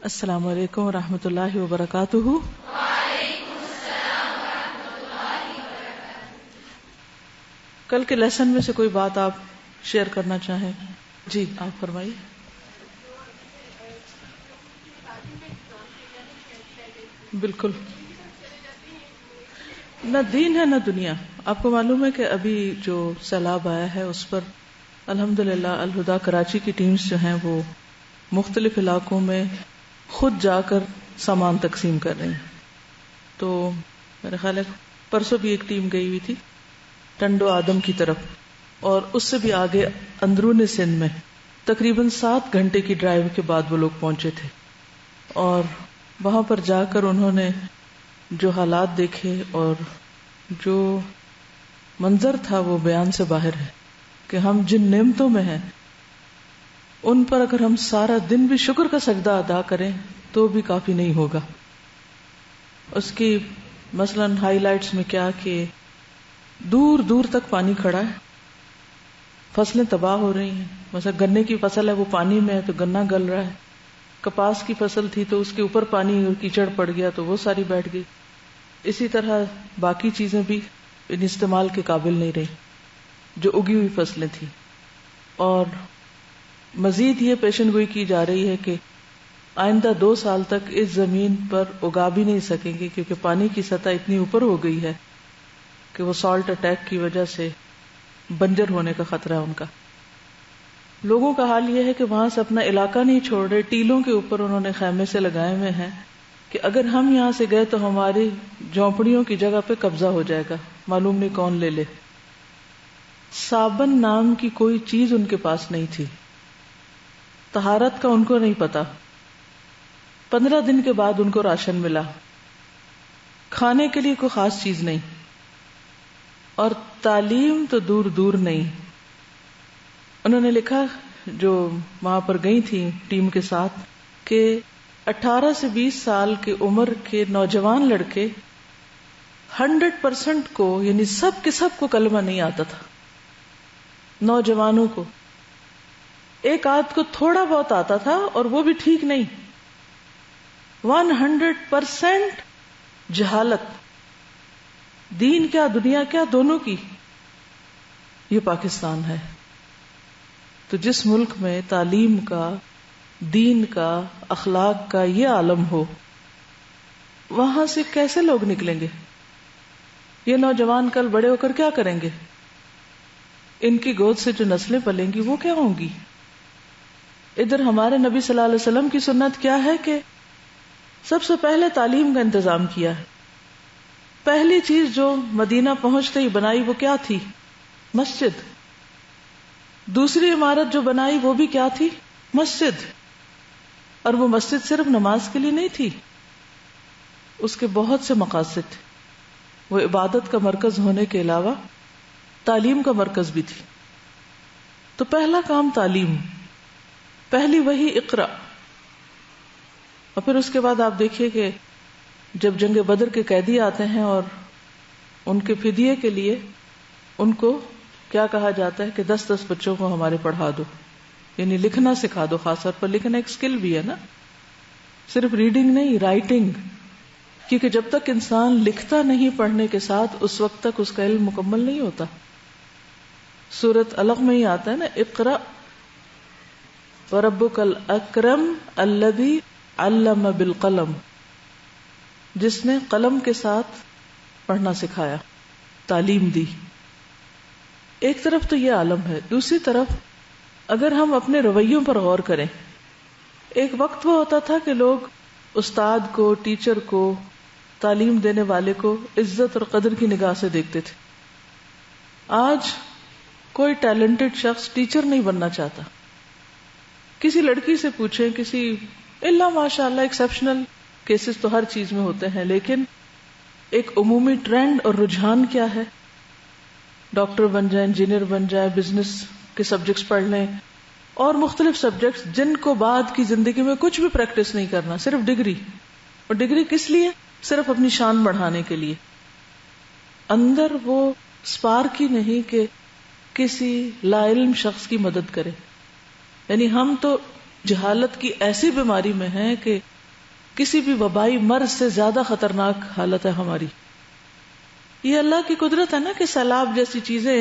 السلام علیکم ورحمۃ اللہ وبرکاتہ۔ وعلیکم السلام ورحمۃ اللہ وبرکاتہ۔ کل کے لیسن میں سے کوئی بات آپ شیئر کرنا چاہیں؟ جی آپ فرمائیے۔ بالکل، نہ دین ہے نہ دنیا۔ آپ کو معلوم ہے کہ ابھی جو سیلاب آیا ہے اس پر الحمدللہ الہدا کراچی کی ٹیمز جو ہیں وہ مختلف علاقوں میں خود جا کر سامان تقسیم کر رہی ہیں۔ تو میرا خیال ہے پرسوں بھی ایک ٹیم گئی ہوئی تھی ٹنڈو آدم کی طرف، اور اس سے بھی آگے اندرون سندھ میں تقریباً 7 گھنٹے کی ڈرائیو کے بعد وہ لوگ پہنچے تھے، اور وہاں پر جا کر انہوں نے جو حالات دیکھے اور جو منظر تھا وہ بیان سے باہر ہے کہ ہم جن نعمتوں میں ہیں ان پر اگر ہم سارا دن بھی شکر کا سجدہ ادا کریں تو بھی کافی نہیں ہوگا۔ اس کی مثلاً ہائی لائٹس میں کیا کہ دور دور تک پانی کھڑا ہے، فصلیں تباہ ہو رہی ہیں۔ مثلا گنے کی فصل ہے وہ پانی میں ہے تو گنا گل رہا ہے، کپاس کی فصل تھی تو اس کے اوپر پانی اور کیچڑ پڑ گیا تو وہ ساری بیٹھ گئی۔ اسی طرح باقی چیزیں بھی ان استعمال کے قابل نہیں رہی جو اگی ہوئی فصلیں تھیں، اور مزید یہ پیشن گوئی کی جا رہی ہے کہ آئندہ 2 سال تک اس زمین پر اگا بھی نہیں سکیں گے، کیونکہ پانی کی سطح اتنی اوپر ہو گئی ہے کہ وہ سالٹ اٹیک کی وجہ سے بنجر ہونے کا خطرہ ہے ان کا۔ لوگوں کا حال یہ ہے کہ وہاں سے اپنا علاقہ نہیں چھوڑ رہے، ٹیلوں کے اوپر انہوں نے خیمے سے لگائے ہوئے ہیں کہ اگر ہم یہاں سے گئے تو ہماری جھونپڑیوں کی جگہ پہ قبضہ ہو جائے گا، معلوم نہیں کون لے لے۔ صابن نام کی کوئی چیز ان کے پاس نہیں تھی، طہارت کا ان کو نہیں پتا۔ 15 دن کے بعد ان کو راشن ملا، کھانے کے لیے کوئی خاص چیز نہیں، اور تعلیم تو دور دور نہیں۔ انہوں نے لکھا جو وہاں پر گئی تھی ٹیم کے ساتھ کہ 18 سے 20 سال کی عمر کے نوجوان لڑکے 100% کو، یعنی سب کے سب کو کلمہ نہیں آتا تھا۔ نوجوانوں کو، ایک آدھ کو تھوڑا بہت آتا تھا اور وہ بھی ٹھیک نہیں۔ 100% جہالت، دین کیا دنیا کیا دونوں کی۔ یہ پاکستان ہے۔ تو جس ملک میں تعلیم کا، دین کا، اخلاق کا یہ عالم ہو، وہاں سے کیسے لوگ نکلیں گے؟ یہ نوجوان کل بڑے ہو کر کیا کریں گے؟ ان کی گود سے جو نسلیں پلیں گی وہ کیا ہوں گی؟ ادھر ہمارے نبی صلی اللہ علیہ وسلم کی سنت کیا ہے کہ سب سے پہلے تعلیم کا انتظام کیا ہے۔ پہلی چیز جو مدینہ پہنچتے ہی بنائی وہ کیا تھی؟ مسجد۔ دوسری عمارت جو بنائی وہ بھی کیا تھی؟ مسجد۔ اور وہ مسجد صرف نماز کے لیے نہیں تھی، اس کے بہت سے مقاصد تھے۔ وہ عبادت کا مرکز ہونے کے علاوہ تعلیم کا مرکز بھی تھی۔ تو پہلا کام تعلیم، پہلی وہی اقرا۔ اور پھر اس کے بعد آپ دیکھیے کہ جب جنگ بدر کے قیدی آتے ہیں اور ان کے فدیے کے لیے ان کو کیا کہا جاتا ہے کہ 10 بچوں کو ہمارے پڑھا دو، یعنی لکھنا سکھا دو۔ خاص طور پر لکھنا ایک سکل بھی ہے نا، صرف ریڈنگ نہیں، رائٹنگ، کیونکہ جب تک انسان لکھتا نہیں پڑھنے کے ساتھ اس وقت تک اس کا علم مکمل نہیں ہوتا۔ سورۃ علق میں ہی آتا ہے نا، اقرأ وَرَبُّكَ الْأَكْرَمُ الَّذِي عَلَّمَ بِالْقَلَمِ، جس نے قلم کے ساتھ پڑھنا سکھایا، تعلیم دی۔ ایک طرف تو یہ عالم ہے، دوسری طرف اگر ہم اپنے رویوں پر غور کریں، ایک وقت وہ ہوتا تھا کہ لوگ استاد کو، ٹیچر کو، تعلیم دینے والے کو عزت اور قدر کی نگاہ سے دیکھتے تھے۔ آج کوئی ٹیلنٹڈ شخص ٹیچر نہیں بننا چاہتا۔ کسی لڑکی سے پوچھیں، کسی اللہ ماشاء اللہ ایکسیپشنل کیسز تو ہر چیز میں ہوتے ہیں، لیکن ایک عمومی ٹرینڈ اور رجحان کیا ہے؟ ڈاکٹر بن جائیں، انجینئر بن جائیں، بزنس کے سبجیکٹس پڑھ لیں، اور مختلف سبجیکٹس جن کو بعد کی زندگی میں کچھ بھی پریکٹس نہیں کرنا، صرف ڈگری۔ اور ڈگری کس لیے؟ صرف اپنی شان بڑھانے کے لیے۔ اندر وہ سپارک ہی نہیں کہ کسی لا علم شخص کی مدد کرے۔ یعنی ہم تو جہالت کی ایسی بیماری میں ہیں کہ کسی بھی وبائی مرض سے زیادہ خطرناک حالت ہے ہماری. یہ اللہ کی قدرت ہے نا کہ سیلاب جیسی چیزیں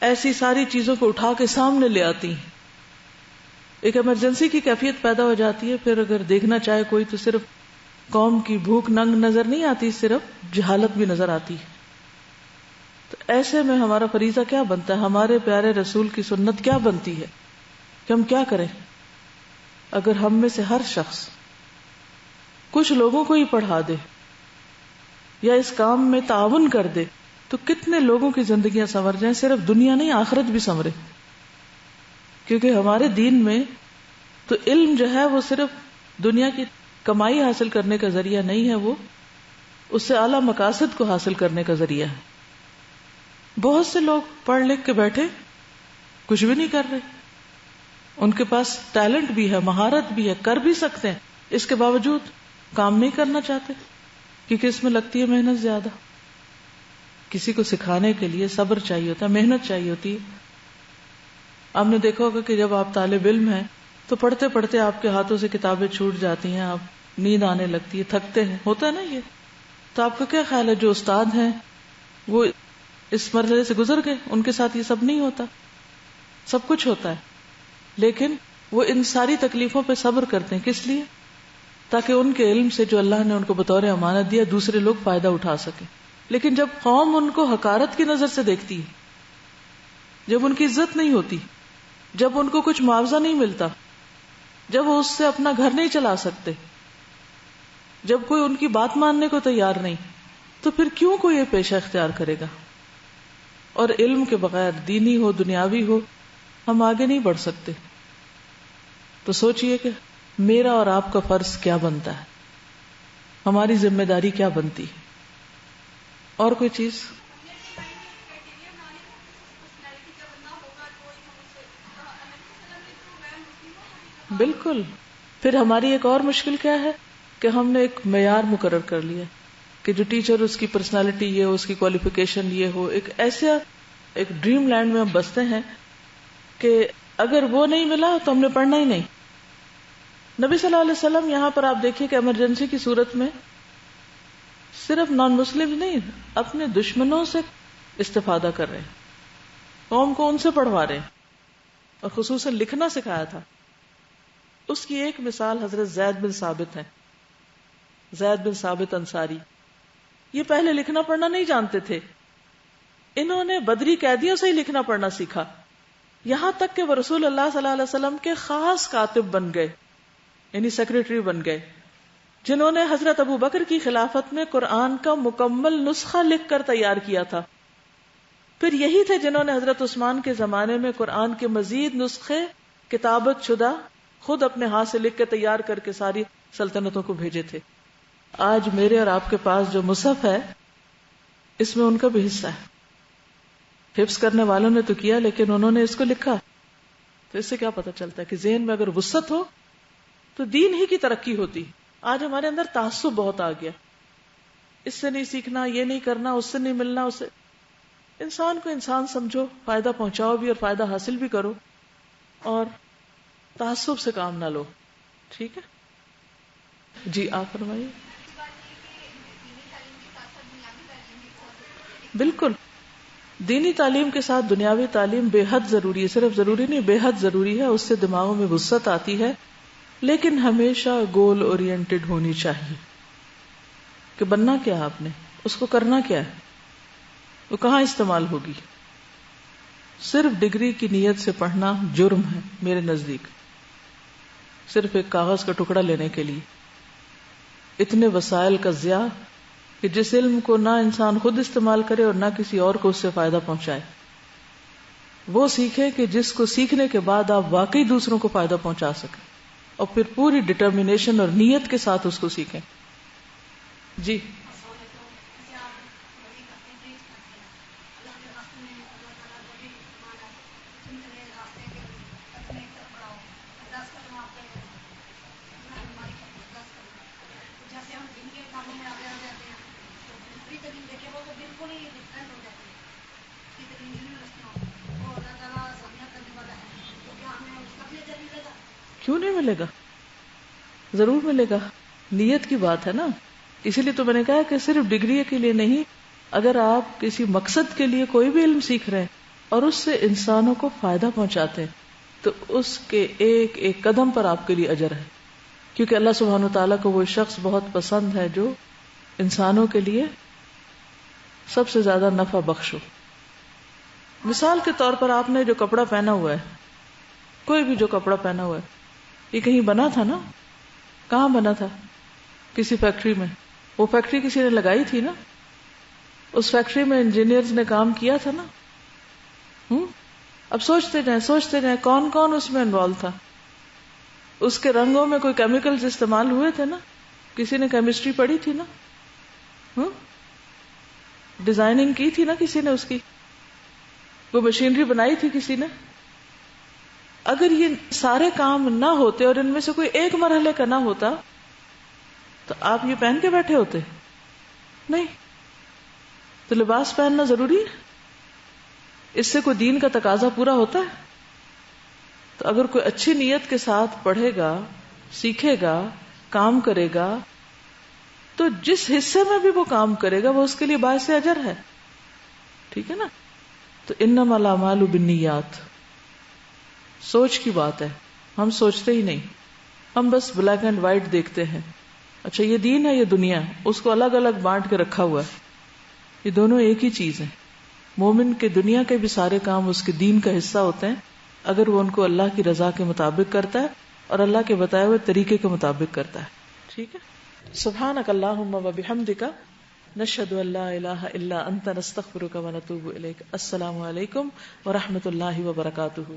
ایسی ساری چیزوں کو اٹھا کے سامنے لے آتی ہیں. ایک ایمرجنسی کی کیفیت پیدا ہو جاتی ہے، پھر اگر دیکھنا چاہے کوئی تو صرف قوم کی بھوک ننگ نظر نہیں آتی، صرف جہالت بھی نظر آتی ہے. تو ایسے میں ہمارا فریضہ کیا بنتا ہے، ہمارے پیارے رسول کی سنت کیا بنتی ہے کہ ہم کیا کریں. اگر ہم میں سے ہر شخص کچھ لوگوں کو ہی پڑھا دے یا اس کام میں تعاون کر دے تو کتنے لوگوں کی زندگیاں سنور جائیں. صرف دنیا نہیں، آخرت بھی سنورے. کیونکہ ہمارے دین میں تو علم جو ہے وہ صرف دنیا کی کمائی حاصل کرنے کا ذریعہ نہیں ہے، وہ اس سے اعلیٰ مقاصد کو حاصل کرنے کا ذریعہ ہے. بہت سے لوگ پڑھ لکھ کے بیٹھے کچھ بھی نہیں کر رہے، ان کے پاس ٹیلنٹ بھی ہے، مہارت بھی ہے، کر بھی سکتے ہیں، اس کے باوجود کام نہیں کرنا چاہتے کیونکہ اس میں لگتی ہے محنت زیادہ. کسی کو سکھانے کے لیے صبر چاہیے ہوتا ہے، محنت چاہیے ہوتی ہے. آپ نے دیکھا ہوگا کہ جب آپ طالب علم ہیں تو پڑھتے پڑھتے آپ کے ہاتھوں سے کتابیں چھوٹ جاتی ہیں، آپ نیند آنے لگتی ہے، تھکتے ہیں، ہوتا ہے نا یہ. تو آپ کا کیا خیال ہے جو استاد ہیں وہ اس مرحلے سے گزر گئے، ان کے ساتھ یہ سب نہیں ہوتا؟ سب کچھ ہوتا ہے، لیکن وہ ان ساری تکلیفوں پہ صبر کرتے ہیں. کس لیے؟ تاکہ ان کے علم سے جو اللہ نے ان کو بطور امانت دیا دوسرے لوگ فائدہ اٹھا سکیں. لیکن جب قوم ان کو حقارت کی نظر سے دیکھتی ہے، جب ان کی عزت نہیں ہوتی، جب ان کو کچھ معاوضہ نہیں ملتا، جب وہ اس سے اپنا گھر نہیں چلا سکتے، جب کوئی ان کی بات ماننے کو تیار نہیں، تو پھر کیوں کوئی یہ پیشہ اختیار کرے گا؟ اور علم کے بغیر دینی ہو دنیاوی ہو ہم آگے نہیں بڑھ سکتے. تو سوچئے کہ میرا اور آپ کا فرض کیا بنتا ہے، ہماری ذمہ داری کیا بنتی ہے. اور کوئی چیز؟ بالکل. پھر ہماری ایک اور مشکل کیا ہے کہ ہم نے ایک معیار مقرر کر لیا کہ جو ٹیچر اس کی پرسنالٹی یہ ہو، اس کی کوالیفیکیشن یہ ہو، ایک ڈریم لینڈ میں ہم بستے ہیں کہ اگر وہ نہیں ملا تو ہم نے پڑھنا ہی نہیں. نبی صلی اللہ علیہ وسلم یہاں پر آپ دیکھیے کہ ایمرجنسی کی صورت میں صرف نان مسلم نہیں، اپنے دشمنوں سے استفادہ کر رہے ہیں، قوم کو ان سے پڑھوا رہے ہیں، اور خصوصاً لکھنا سکھایا تھا. اس کی ایک مثال حضرت زید بن ثابت ہے. زید بن ثابت انصاری یہ پہلے لکھنا پڑھنا نہیں جانتے تھے، انہوں نے بدری قیدیوں سے ہی لکھنا پڑھنا سیکھا، یہاں تک کہ وہ رسول اللہ صلی اللہ علیہ وسلم کے خاص کاتب بن گئے، یعنی سیکریٹری بن گئے، جنہوں نے حضرت ابو بکر کی خلافت میں قرآن کا مکمل نسخہ لکھ کر تیار کیا تھا. پھر یہی تھے جنہوں نے حضرت عثمان کے زمانے میں قرآن کے مزید نسخے کتابت شدہ خود اپنے ہاتھ سے لکھ کے تیار کر کے ساری سلطنتوں کو بھیجے تھے. آج میرے اور آپ کے پاس جو مصحف ہے اس میں ان کا بھی حصہ ہے. حفظ کرنے والوں نے تو کیا لیکن انہوں نے اس کو لکھا. تو اس سے کیا پتہ چلتا ہے کہ ذہن میں اگر وسعت ہو تو دین ہی کی ترقی ہوتی. آج ہمارے اندر تعصب بہت آ گیا، اس سے نہیں سیکھنا، یہ نہیں کرنا، اس سے نہیں ملنا، اس سے. انسان کو انسان سمجھو، فائدہ پہنچاؤ بھی اور فائدہ حاصل بھی کرو، اور تعصب سے کام نہ لو. ٹھیک ہے جی، آپ فرمائیے. بالکل، دینی تعلیم کے ساتھ دنیاوی تعلیم بے حد ضروری ہے. صرف ضروری نہیں، بے حد ضروری ہے. اس سے دماغوں میں وسعت آتی ہے، لیکن ہمیشہ گول اورینٹڈ ہونی چاہیے کہ بننا کیا ہے، آپ نے اس کو کرنا کیا ہے، وہ کہاں استعمال ہوگی. صرف ڈگری کی نیت سے پڑھنا جرم ہے میرے نزدیک. صرف ایک کاغذ کا ٹکڑا لینے کے لیے اتنے وسائل کا ضیاع کہ جس علم کو نہ انسان خود استعمال کرے اور نہ کسی اور کو اس سے فائدہ پہنچائے. وہ سیکھے کہ جس کو سیکھنے کے بعد آپ واقعی دوسروں کو فائدہ پہنچا سکیں، اور پھر پوری ڈٹرمنیشن اور نیت کے ساتھ اس کو سیکھیں. جی کیوں نہیں ملے گا؟ ضرور ملے گا. نیت کی بات ہے نا. اسی لیے تو میں نے کہا کہ صرف ڈگری کے لیے نہیں، اگر آپ کسی مقصد کے لیے کوئی بھی علم سیکھ رہے ہیں اور اس سے انسانوں کو فائدہ پہنچاتے ہیں تو اس کے ایک ایک قدم پر آپ کے لیے اجر ہے، کیونکہ اللہ سبحانہ وتعالیٰ کو وہ شخص بہت پسند ہے جو انسانوں کے لیے سب سے زیادہ نفع بخش ہو. مثال کے طور پر آپ نے جو کپڑا پہنا ہوا ہے، کوئی بھی جو کپڑا پہنا ہوا ہے، یہ کہیں بنا تھا نا؟ کہاں بنا تھا؟ کسی فیکٹری میں. وہ فیکٹری کسی نے لگائی تھی نا؟ اس فیکٹری میں انجینئرز نے کام کیا تھا نا؟ اب سوچتے جائیں کون کون اس میں انوالو تھا. اس کے رنگوں میں کوئی کیمیکلز استعمال ہوئے تھے نا؟ کسی نے کیمسٹری پڑھی تھی نا؟ ڈیزائننگ کی تھی نا کسی نے اس کی؟ وہ مشینری بنائی تھی کسی نے؟ اگر یہ سارے کام نہ ہوتے اور ان میں سے کوئی ایک مرحلے کا نہ ہوتا تو آپ یہ پہن کے بیٹھے ہوتے؟ نہیں. تو لباس پہننا ضروری ہے. اس سے کوئی دین کا تقاضا پورا ہوتا ہے؟ تو اگر کوئی اچھی نیت کے ساتھ پڑھے گا، سیکھے گا، کام کرے گا تو جس حصے میں بھی وہ کام کرے گا وہ اس کے لیے باعث اجر ہے. ٹھیک ہے نا؟ تو انما الاعمال بالنیات سوچ کی بات ہے. ہم سوچتے ہی نہیں، ہم بس بلیک اینڈ وائٹ دیکھتے ہیں. اچھا یہ دین ہے، یہ دنیا ہے، اس کو الگ الگ بانٹ کے رکھا ہوا ہے. یہ دونوں ایک ہی چیز ہے. مومن کے دنیا کے بھی سارے کام اس کے دین کا حصہ ہوتے ہیں اگر وہ ان کو اللہ کی رضا کے مطابق کرتا ہے اور اللہ کے بتائے ہوئے طریقے کے مطابق کرتا ہے. ٹھیک ہے. سبحانک اللہم و بحمدک نشہد ان لا الہ الا انت نستغفرک و نتوب الیک. السلام علیکم و رحمۃ اللہ وبرکاتہ.